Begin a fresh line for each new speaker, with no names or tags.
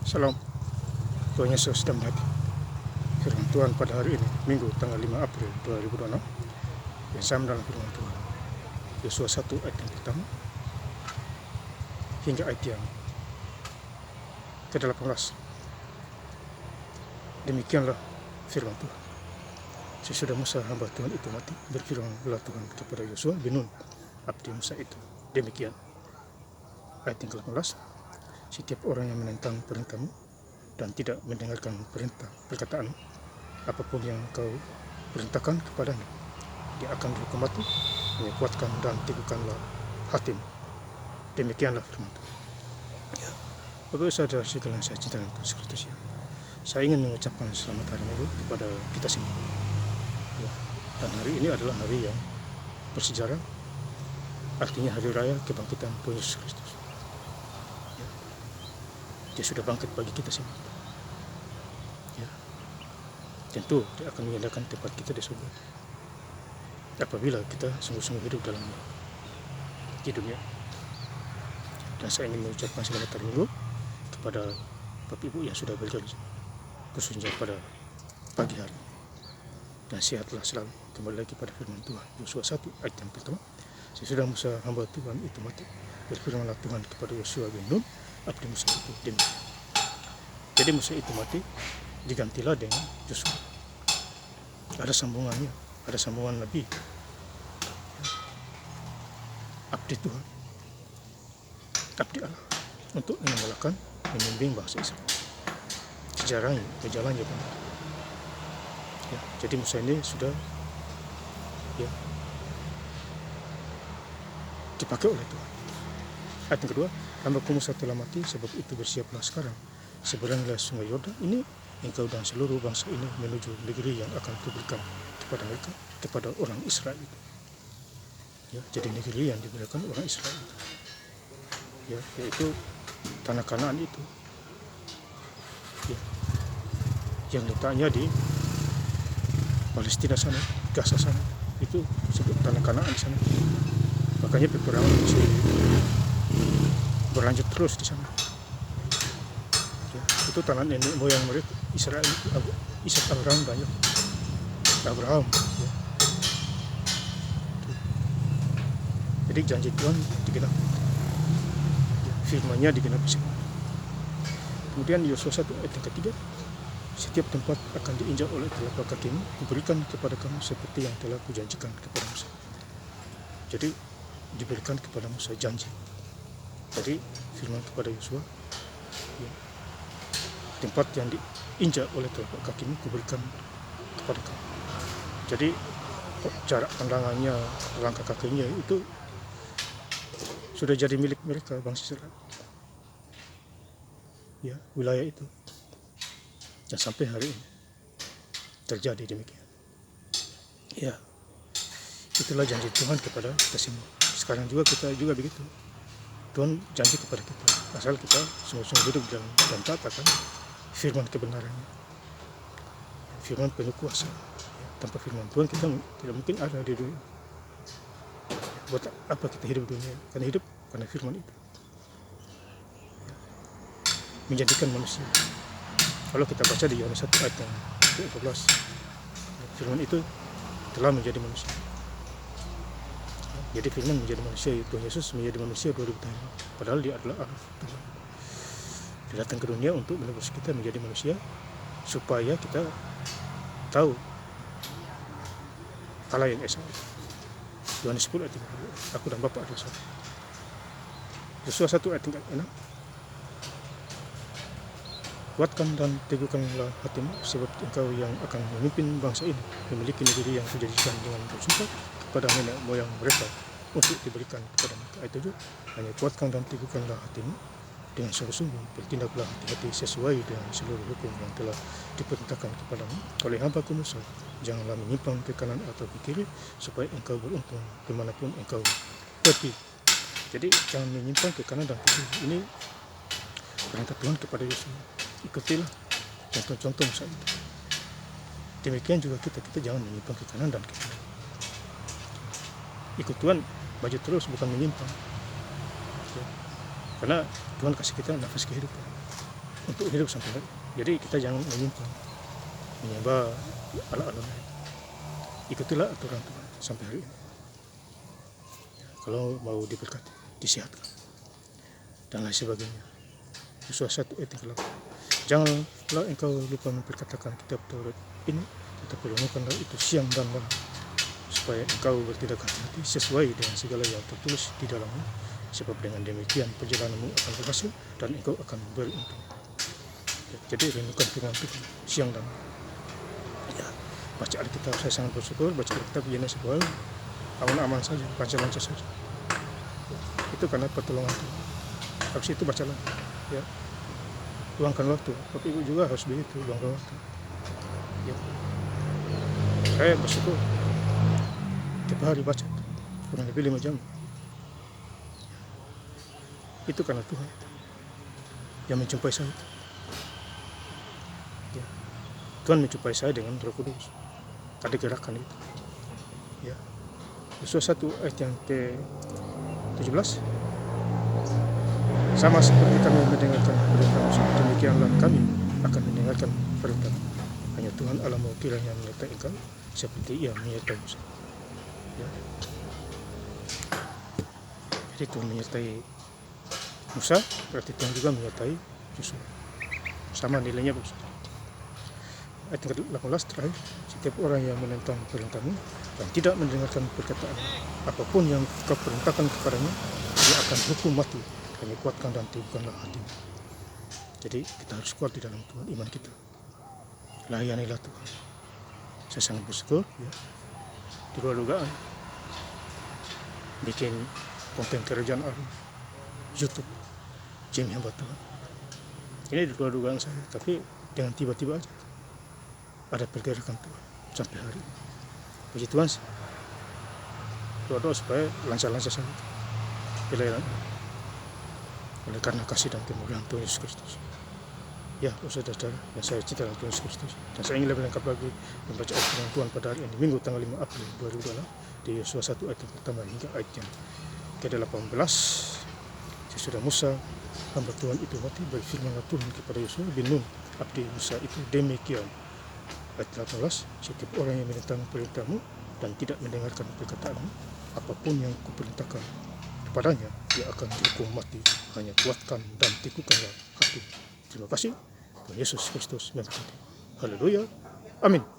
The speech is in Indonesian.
Salam, Tuhan Yesus dan hati. Firman Tuhan pada hari ini, Minggu tanggal 5 April 2026, yang sama dalam firman Tuhan. Yosua 1 ayat yang pertama hingga ayat yang ke-18. Demikianlah firman Tuhan. Sesudah Musa hamba Tuhan itu mati, berfirmanlah Tuhan kepada Yosua bin Nun, abdi Musa itu. Demikian. Ayat yang ke-18. Setiap orang yang menentang perintahmu dan tidak mendengarkan perkataan apapun yang kau perintahkan kepadanya, dia akan dihukum mati. Kuatkan dan teguhkanlah hatimu. Demikianlah firman Tuhan. Bapak saudara sekalian saya cinta Tuhan Kristus, saya ingin mengucapkan selamat hari Minggu kepada kita semua. Dan hari ini adalah hari yang bersejarah, artinya hari raya kebangkitan Tuhan Yesus Kristus. Dia sudah bangkit bagi kita semua. Tentu dia akan menyandarkan tempat kita di surga apabila kita sungguh-sungguh hidup dalam di dunia. Dan saya ingin mengucapkan selamat hari Minggu kepada Bapak Ibu yang sudah bekerja, khususnya pada pagi hari. Dan sehatlah selalu. Kembali lagi pada firman Tuhan, Yosua 1 ayat yang pertama. Sesudah Musa hamba Tuhan itu mati, berfirmanlah Tuhan kepada Yosua bin Nun, abdi Musa itu. Demikian. Jadi Musa itu mati, digantilah dengan Yosua. Ada sambungannya, ada sambungan Nabi, abdi Tuhan, abdi Allah, untuk menambahkan, membimbing bangsa Israel. Sejarahnya, berjalannya benar. Jadi Musa ini sudah dipakai oleh Tuhan. Ayat yang kedua, hambaku Musa telah mati, sebab itu bersiaplah sekarang. Seberanglah sungai Yordan ini, engkau dan seluruh bangsa ini menuju negeri yang akan kuberikan kepada mereka, kepada orang Israel itu. Jadi negeri yang diberikan orang Israel itu, yaitu tanah Kanaan itu, yang letaknya di Palestina sana, Gaza sana, itu disebut tanah Kanaan di sana. Makanya peperangan masih berlanjut terus di sana. Itu tanah nenek moyang mereka Israel itu, Ishak, Abraham banyak. Abraham. Jadi janji Tuhan digenapi, firman-Nya digenapi semua. Kemudian Yosua 1 ayat yang ketiga, setiap tempat akan diinjak oleh telapak kakimu, kuberikan kepada kamu seperti yang telah kujanjikan kepada Musa. Jadi diberikan kepada Musa janji. Jadi firman kepada Yosua, tempat yang diinjak oleh telapak kakimu kuberikan kepada kamu. Jadi jarak pandangannya, langkah kakinya itu sudah jadi milik mereka, bangsa Israel. Wilayah itu. Dan sampai hari ini terjadi demikian. Itulah janji Tuhan kepada kita semua. Sekarang juga kita juga begitu. Tuhan janji kepada kita, asal kita sungguh-sungguh hidup dan taatkan firman kebenarannya, firman penuh kuasa. Tanpa firman Tuhan kita tidak mungkin ada di dunia. Buat apa kita hidup di dunia? Karena hidup karena firman itu menjadikan manusia. Kalau kita baca di Yohanes 1 ayat yang ke-14, firman itu telah menjadi manusia. Jadi firman menjadi manusia, Tuhan Yesus menjadi manusia 2000 tahun. Padahal dia adalah Allah Tuhan. Dia datang ke dunia untuk menebus kita menjadi manusia, supaya kita tahu Allah yang esa. Yohanes 10 ayat 32, aku dan Bapa adalah satu. Yosua 1 ayat 6, kuatkan dan teguhkanlah hatimu, sebab engkau yang akan memimpin bangsa ini, memiliki negeri yang kujanjikan dengan bersumpah kepada nenek moyang mereka untuk diberikan kepada mereka. Ayat 7, hanya kuatkan dan teguhkanlah hatimu dengan sungguh-sungguh, bertindaklah hati-hati sesuai dengan seluruh hukum yang telah diperintahkan kepadamu oleh hamba-Ku Musa. Janganlah menyimpang ke kanan atau ke kiri, supaya engkau beruntung kemanapun engkau pergi. Jadi jangan menyimpang ke kanan dan ke kiri. Ini perintah Tuhan kepada Yosua. Ikutilah contoh-contoh Musa itu. Demikian juga kita jangan menyimpang ke kanan dan ke kiri. Ikut Tuhan, maju terus, bukan menyimpang. Karena Tuhan kasih kita nafas kehidupan. untuk hidup sampai hari. Jadi kita jangan menyembah ala-ala lain. Ikutilah aturan Tuhan sampai hari ini. Kalau mau diberkati, disehatkan, dan lain sebagainya. Yosua 1 ayat 8. Janganlah engkau lupa memperkatakan kitab Taurat ini, tetapi renungkanlah itu siang dan malam, supaya engkau bertindak hati-hati sesuai dengan segala yang tertulis di dalamnya, sebab dengan demikian perjalananmu akan berhasil dan engkau akan beruntung. Jadi renungkan firman Tuhan siang dan malam. Ya, baca Alkitab, saya sangat bersyukur baca Alkitab begini sebuah aman-aman saja, lancar-lancar saja. Itu karena pertolongan Tuhan. Habis itu bacalah, ya, luangkan waktu. Bapak Ibu juga harus begitu, luangkan waktu. Ya. Saya bersyukur tiap hari baca kurang lebih 5 jam. Itu karena Tuhan yang menjumpai saya. Ya. Tuhan menjumpai saya dengan Roh Kudus. Ada gerakan itu. Ya. Yosua 1 ayat yang ke-17. Sama seperti kami mendengarkan perintah Musa, demikianlah kami akan mendengarkan perintah. Hanya Tuhan Allahmu kiranya menyertai engkau seperti Ia menyertai Musa. Ya. Jadi Tuhan menyertai Musa, berarti Tuhan juga menyertai Yosua. Sama nilainya, Bos. Ayat ke-18 terakhir, setiap orang yang menentang perintahmu dan tidak mendengarkan perkataan apapun yang kau perintahkan kepadanya, dia akan hukum mati. Kami kuatkan dan teguhkanlah hatimu. Jadi kita harus kuat di dalam Tuhan, iman kita. Layanilah Tuhan. Saya sangat bersyukur, ya, di luar dugaan bikin konten kerjaan YouTube Jim hamba Tuhan. Ini di luar dugaan saya, tapi dengan tiba-tiba aja ada pergerakan Tuhan sampai hari ini. Puji Tuhan sih. Doa-doa supaya lancar-lancar saja pelayanan oleh karena kasih dan kemuliaan Tuhan Yesus Kristus. Ya, saudara-saudara yang saya cinta dalam Tuhan Yesus Kristus, dan saya ingin lebih lengkap lagi membaca ayat firman Tuhan pada hari ini, Minggu tanggal 5 April 2022, di Yosua 1 ayat yang pertama hingga ayat yang ke-18. Sesudah Musa hamba Tuhan itu mati, berfirmanlah Tuhan kepada Yosua bin Nun abdi Musa itu demikian. Ayat 18. Setiap orang yang menentang perintahmu dan tidak mendengarkan perkataanmu, apapun yang kuperintahkan kepadanya, dia akan dihukum mati. Hanya kuatkan dan teguhkanlah hati. Terima kasih. Tuhan Yesus Kristus memberkati. Haleluya. Amin.